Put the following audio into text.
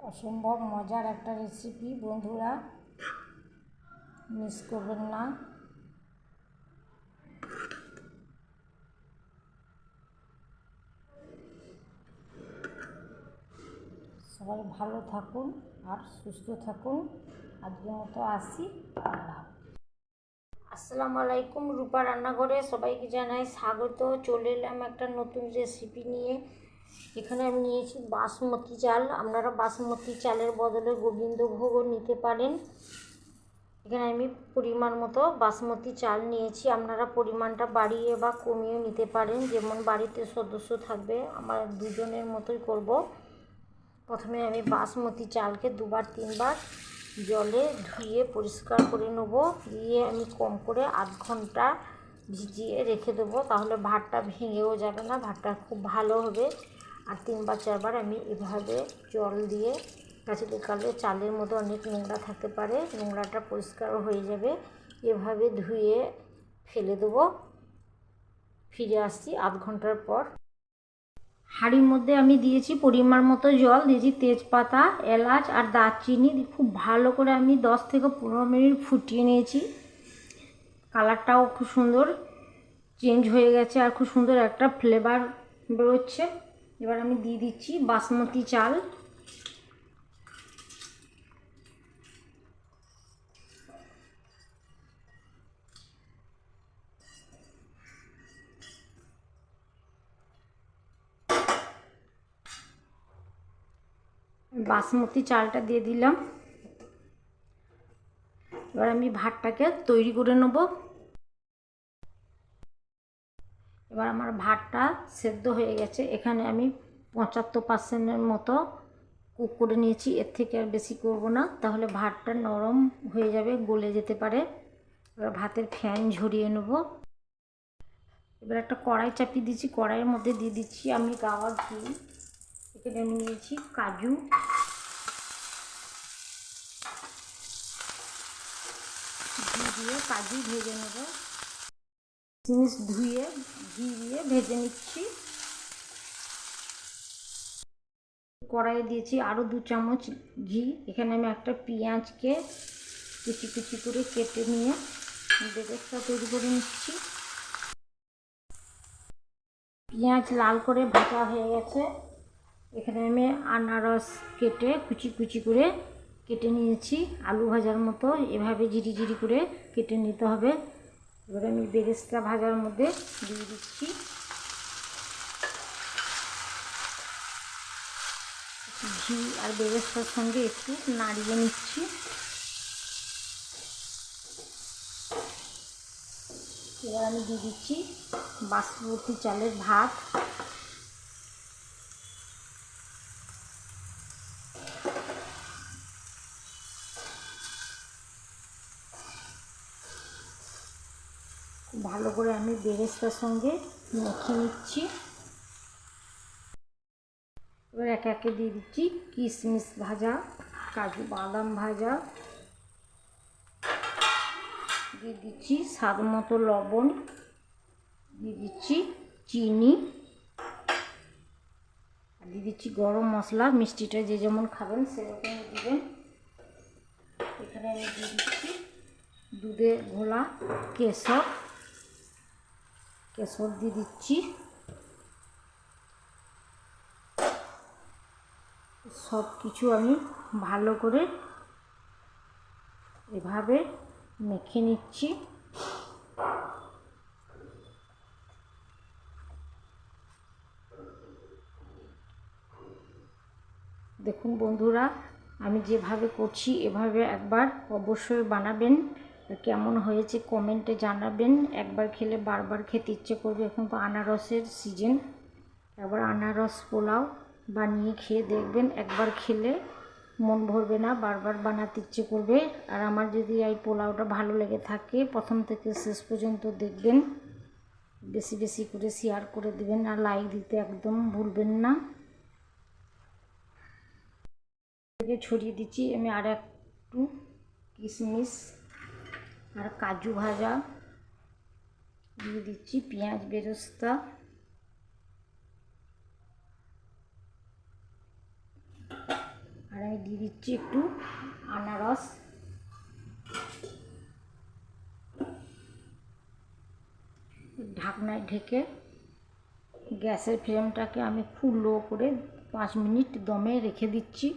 অসম্ভব মজার একটা রেসিপি বন্ধুরা, মিস করবেন না। সবাই ভালো থাকুন আর সুস্থ থাকুন। আজকের মতো আসি। আল্লাহ। আসসালামু আলাইকুম। রূপা রান্নাঘরে সবাইকে জানাই স্বাগত। চলে এলাম একটা নতুন রেসিপি নিয়ে। এখানে আমি নিয়েছি বাসমতি চাল। আপনারা বাসমতি চালের বদলে গোবিন্দভোগও নিতে পারেন। এখানে আমি পরিমাণ মতো বাসমতি চাল নিয়েছি। আপনারা পরিমাণটা বাড়িয়ে বা কমিয়ে নিতে পারেন, যেমন বাড়িতে সদস্য থাকবে। আমার দুজনের মতোই করব। প্রথমে আমি বাসমতি চালকে 2-3 বার জলে ধুয়ে পরিষ্কার করে নেব। দিয়ে আমি কম করে আধ ঘন্টা ভিজিয়ে রেখে দেবো, তাহলে ভাতটা ভেঙেও যাবে না, ভাতটা খুব ভালো হবে। আর 3-4 বার আমি এভাবে জল দিয়ে কাচলে কালে চালের মধ্যে অনেক নোংরা থাকতে পারে, নোংরাটা পরিষ্কার হয়ে যাবে। এভাবে ধুয়ে ফেলে দেবো। ফিরে আসছি আধ ঘন্টার পর। হাঁড়ির মধ্যে আমি দিয়েছি পরিমাণ মতো জল, দিয়েছি তেজপাতা, এলাচ আর দারচিনি। খুব ভালো করে আমি 10-15 মিনিট ফুটিয়ে নিয়েছি। কালারটাও খুব সুন্দর চেঞ্জ হয়ে গেছে আর খুব সুন্দর একটা ফ্লেভার বেরোচ্ছে। এবার আমি দিয়ে দিচ্ছি বাসমতি চাল। বাসমতি চালটা দিয়ে দিলাম। এবার আমি ভাতটাকে তৈরি করে নেব। এবার আমার ভাতটা সেদ্ধ হয়ে গেছে। এখানে আমি 75% মতো কুক করে নিয়েছি। এর থেকে আর বেশি করব না, তাহলে ভাতটা নরম হয়ে যাবে, গলে যেতে পারে। এবার ভাতের ফ্যান ঝরিয়ে নেব। এবার একটা কড়াই চাপিয়ে দিচ্ছি। কড়াইয়ের মধ্যে দিয়ে দিচ্ছি আমি গাওয়া ঘি। এখানে আমি নিয়েছি কাজু, ঘি দিয়ে কাজু ভেজে নেব। কিশমিশ ধুয়ে ঘি দিয়ে ভেজে নিচ্ছি। কড়াইয়ে দিয়েছি আরও 2 চামচ ঘি। এখানে আমি একটা পেঁয়াজকে কুচি কুচি করে কেটে নিয়ে বেরেস্তা তৈরি করে নিচ্ছি। পেঁয়াজ লাল করে ভাজা হয়ে গেছে। এখানে আমি আনারস কেটে কুচি কুচি করে কেটে নিয়েছি, আলু ভাজার মতো। এভাবে ঝিরি ঝিরি করে কেটে নিতে হবে। এবার আমি বেরেস্তা ভাজার মধ্যে দিয়ে দিচ্ছি। ঘি আর বেরেস্তার সঙ্গে একটু নাড়িয়ে নিচ্ছি। এবার আমি দিয়ে দিচ্ছি বাসমতি চালের ভাত। খুব ভালো করে আমি বেরেস্তার সঙ্গে মেখে নিচ্ছি। এবার একে একে দিয়ে দিচ্ছি কিশমিশ ভাজা, কাজু বাদাম ভাজা, দিয়ে দিচ্ছি স্বাদ মতো লবণ, দিয়ে দিচ্ছি চিনি, আর দিয়ে দিচ্ছি গরম মশলা। মিষ্টিটা যে যেমন খাবেন সেরকম দিবেন। এখানে আমি দিয়ে দিচ্ছি দুধে ঘোলা কেশর, কেশর দিয়ে দিচ্ছি। সব কিছু আমি ভালো করে এভাবে মেখে নিচ্ছি। দেখুন বন্ধুরা, আমি যেভাবে করছি এভাবে একবার অবশ্যই বানাবেন। কেমন হয়েছে কমেন্টে জানাবেন। একবার খেলে বারবার খেতে ইচ্ছে করবে। এখন তো আনারসের সিজন, একবার আনারস পোলাও বানিয়ে খেয়ে দেখবেন। একবার খেলে মন ভরবে না, বারবার বানাতে ইচ্ছে করবে। আর আমার যদি এই পোলাওটা ভালো লেগে থাকে, প্রথম থেকে শেষ পর্যন্ত দেখবেন। বেশি বেশি করে শেয়ার করে দেবেন আর লাইক দিতে একদম ভুলবেন না। ছড়িয়ে দিচ্ছি আমি আর একটু কিশমিশ আর কাজু ভাজা, দিয়ে দিচ্ছি পেঁয়াজ বেরেস্তা, আর আমি দিয়ে দিচ্ছি একটু আনারস, ঢাকনায় ঢেকে গ্যাসের ফ্লেমটাকে আমি খুব লো করে 5 মিনিট দমে রেখে দিচ্ছি।